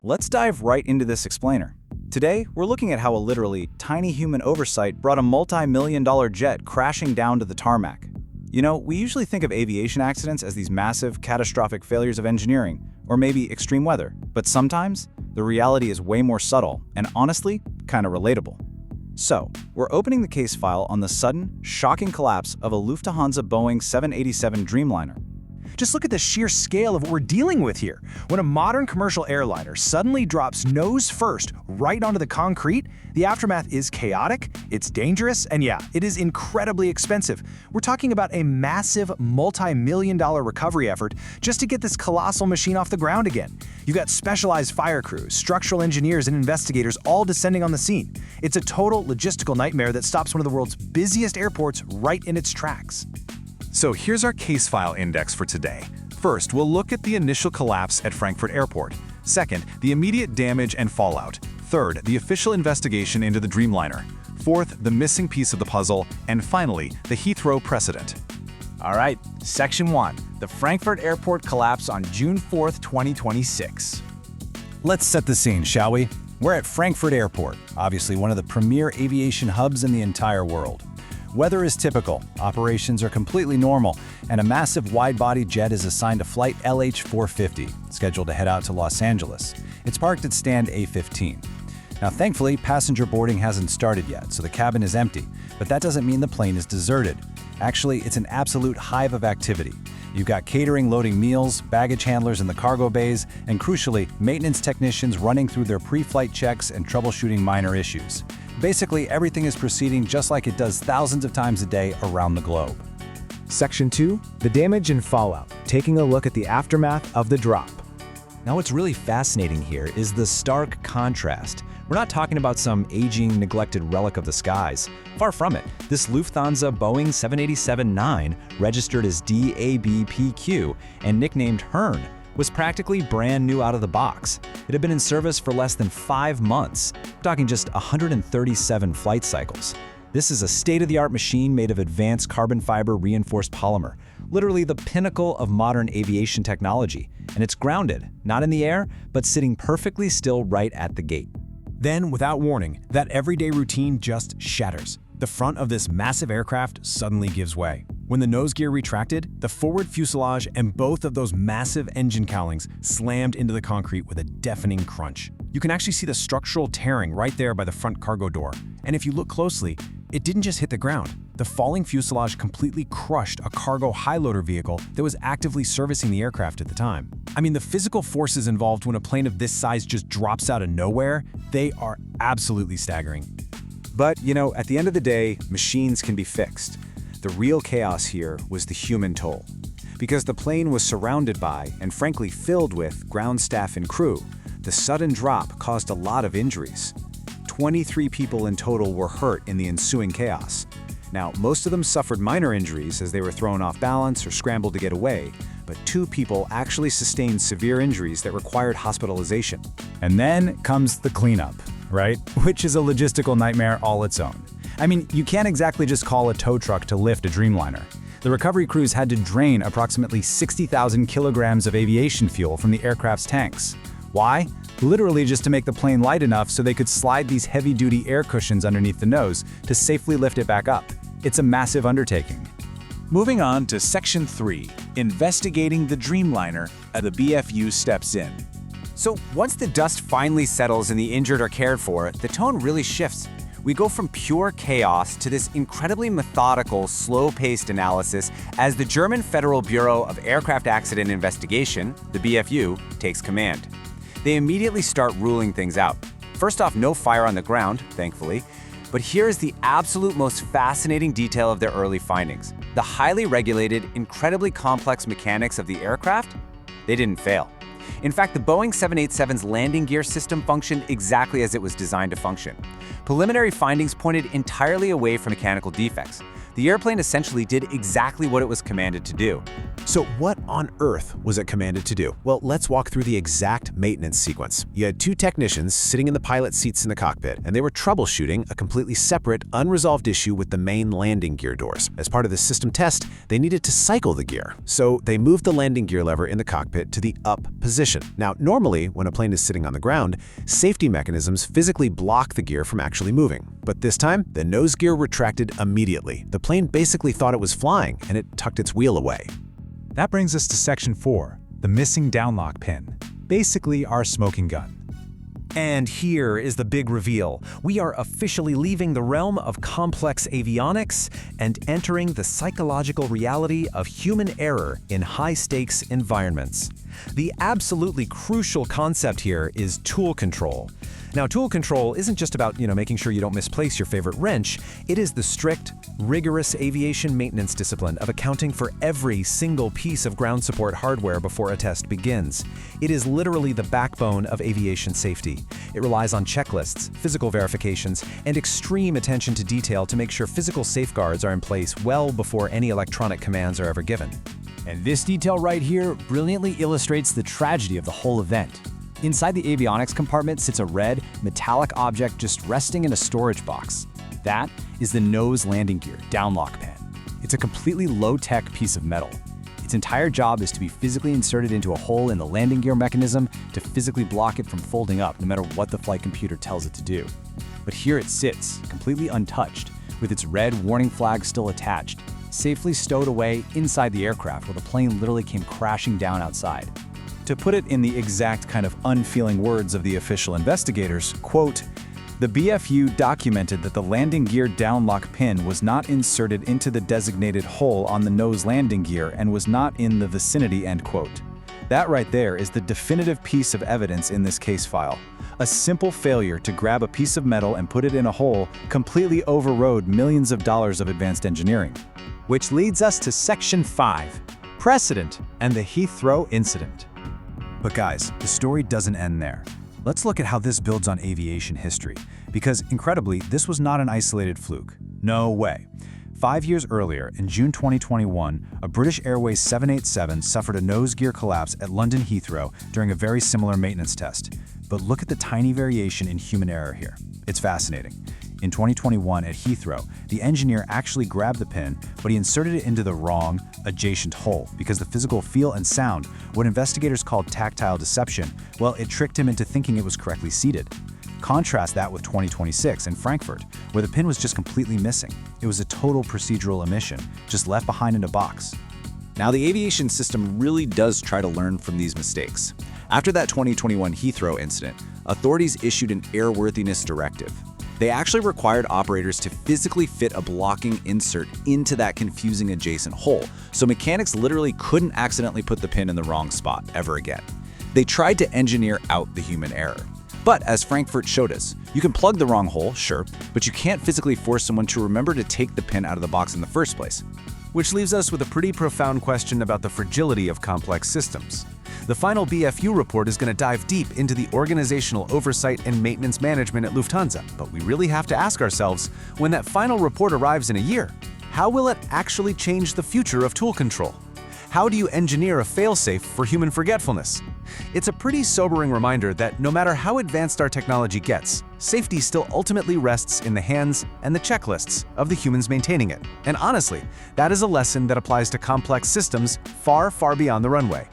Let's dive right into this explainer. Today, we're looking at how a literally tiny human oversight brought a multi-million-dollar jet crashing down to the tarmac. You know, we usually think of aviation accidents as these massive, catastrophic failures of engineering, or maybe extreme weather, but sometimes the reality is way more subtle and honestly, kind of relatable. So, we're opening the case file on the sudden, shocking collapse of a Lufthansa Boeing 787 Dreamliner. Just look at the sheer scale of what we're dealing with here. When a modern commercial airliner suddenly drops nose first right onto the concrete, the aftermath is chaotic, it's dangerous, and yeah, it is incredibly expensive. We're talking about a massive multi-million-dollar recovery effort just to get this colossal machine off the ground again. You've got specialized fire crews, structural engineers, and investigators all descending on the scene. It's a total logistical nightmare that stops one of the world's busiest airports right in its tracks. So here's our case file index for today. First, we'll look at the initial collapse at Frankfurt Airport. Second, the immediate damage and fallout. Third, the official investigation into the Dreamliner. Fourth, the missing piece of the puzzle. And finally, the Heathrow precedent. All right, Section 1, the Frankfurt Airport collapse on June 4th, 2026. Let's set the scene, shall we? We're at Frankfurt Airport, obviously one of the premier aviation hubs in the entire world. Weather is typical, operations are completely normal, and a massive wide-body jet is assigned to flight LH-450, scheduled to head out to Los Angeles. It's parked at stand A-15. Now, thankfully, passenger boarding hasn't started yet, so the cabin is empty, but that doesn't mean the plane is deserted. Actually, it's an absolute hive of activity. You've got catering loading meals, baggage handlers in the cargo bays, and crucially, maintenance technicians running through their pre-flight checks and troubleshooting minor issues. Basically, everything is proceeding just like it does thousands of times a day around the globe. Section 2, the damage and fallout, taking a look at the aftermath of the drop. Now what's really fascinating here is the stark contrast. We're not talking about some aging, neglected relic of the skies. Far from it. This Lufthansa Boeing 787-9, registered as DABPQ and nicknamed Hearn, was practically brand new out of the box. It had been in service for less than 5 months. We're talking just 137 flight cycles. This is a state-of-the-art machine made of advanced carbon fiber reinforced polymer, literally the pinnacle of modern aviation technology. And it's grounded, not in the air, but sitting perfectly still right at the gate. Then, without warning, that everyday routine just shatters. The front of this massive aircraft suddenly gives way. When the nose gear retracted, the forward fuselage and both of those massive engine cowlings slammed into the concrete with a deafening crunch. You can actually see the structural tearing right there by the front cargo door. And if you look closely, it didn't just hit the ground. The falling fuselage completely crushed a cargo high-loader vehicle that was actively servicing the aircraft at the time. I mean, the physical forces involved when a plane of this size just drops out of nowhere, they are absolutely staggering. But, you know, at the end of the day, machines can be fixed. The real chaos here was the human toll. Because the plane was surrounded by, and frankly filled with, ground staff and crew, the sudden drop caused a lot of injuries. 23 people in total were hurt in the ensuing chaos. Now, most of them suffered minor injuries as they were thrown off balance or scrambled to get away, but 2 people actually sustained severe injuries that required hospitalization. And then comes the cleanup, right? Which is a logistical nightmare all its own. I mean, you can't exactly just call a tow truck to lift a Dreamliner. The recovery crews had to drain approximately 60,000 kilograms of aviation fuel from the aircraft's tanks. Why? Literally just to make the plane light enough so they could slide these heavy-duty air cushions underneath the nose to safely lift it back up. It's a massive undertaking. Moving on to Section 3, investigating the Dreamliner, the BFU steps in. So once the dust finally settles and the injured are cared for, the tone really shifts. We go from pure chaos to this incredibly methodical, slow-paced analysis as the German Federal Bureau of Aircraft Accident Investigation, the BFU, takes command. They immediately start ruling things out. First off, no fire on the ground, thankfully. But here's the absolute most fascinating detail of their early findings. The highly regulated, incredibly complex mechanics of the aircraft, they didn't fail. In fact, the Boeing 787's landing gear system functioned exactly as it was designed to function. Preliminary findings pointed entirely away from mechanical defects. The airplane essentially did exactly what it was commanded to do. So what on earth was it commanded to do? Well, let's walk through the exact maintenance sequence. You had two technicians sitting in the pilot seats in the cockpit, and they were troubleshooting a completely separate, unresolved issue with the main landing gear doors. As part of the system test, they needed to cycle the gear. So they moved the landing gear lever in the cockpit to the up position. Now, normally, when a plane is sitting on the ground, safety mechanisms physically block the gear from actually moving. But this time, the nose gear retracted immediately. The plane basically thought it was flying, and it tucked its wheel away. That brings us to Section 4, the missing downlock pin. Basically, our smoking gun. And here is the big reveal. We are officially leaving the realm of complex avionics and entering the psychological reality of human error in high-stakes environments. The absolutely crucial concept here is tool control. Now, tool control isn't just about, making sure you don't misplace your favorite wrench. It is the strict, rigorous aviation maintenance discipline of accounting for every single piece of ground support hardware before a test begins. It is literally the backbone of aviation safety. It relies on checklists, physical verifications, and extreme attention to detail to make sure physical safeguards are in place well before any electronic commands are ever given. And this detail right here brilliantly illustrates the tragedy of the whole event. Inside the avionics compartment sits a red, metallic object just resting in a storage box. That is the nose landing gear downlock pin. It's a completely low-tech piece of metal. Its entire job is to be physically inserted into a hole in the landing gear mechanism to physically block it from folding up no matter what the flight computer tells it to do. But here it sits, completely untouched, with its red warning flag still attached, safely stowed away inside the aircraft where the plane literally came crashing down outside. To put it in the exact kind of unfeeling words of the official investigators, quote, "The BFU documented that the landing gear downlock pin was not inserted into the designated hole on the nose landing gear and was not in the vicinity," end quote. That right there is the definitive piece of evidence in this case file. A simple failure to grab a piece of metal and put it in a hole completely overrode millions of dollars of advanced engineering. Which leads us to Section 5, Precedent and the Heathrow Incident. But guys, the story doesn't end there. Let's look at how this builds on aviation history, because incredibly, this was not an isolated fluke. No way. 5 years earlier, in June 2021, a British Airways 787 suffered a nose gear collapse at London Heathrow during a very similar maintenance test. But look at the tiny variation in human error here. It's fascinating. In 2021 at Heathrow, the engineer actually grabbed the pin, but he inserted it into the wrong, adjacent hole because the physical feel and sound, what investigators called tactile deception, well, it tricked him into thinking it was correctly seated. Contrast that with 2026 in Frankfurt, where the pin was just completely missing. It was a total procedural omission, just left behind in a box. Now, the aviation system really does try to learn from these mistakes. After that 2021 Heathrow incident, authorities issued an airworthiness directive. They actually required operators to physically fit a blocking insert into that confusing adjacent hole, so mechanics literally couldn't accidentally put the pin in the wrong spot ever again. They tried to engineer out the human error. But as Frankfurt showed us, you can plug the wrong hole, sure, but you can't physically force someone to remember to take the pin out of the box in the first place. Which leaves us with a pretty profound question about the fragility of complex systems. The final BFU report is going to dive deep into the organizational oversight and maintenance management at Lufthansa, but we really have to ask ourselves, when that final report arrives in a year, how will it actually change the future of tool control? How do you engineer a failsafe for human forgetfulness? It's a pretty sobering reminder that no matter how advanced our technology gets, safety still ultimately rests in the hands and the checklists of the humans maintaining it. And honestly, that is a lesson that applies to complex systems far, far beyond the runway.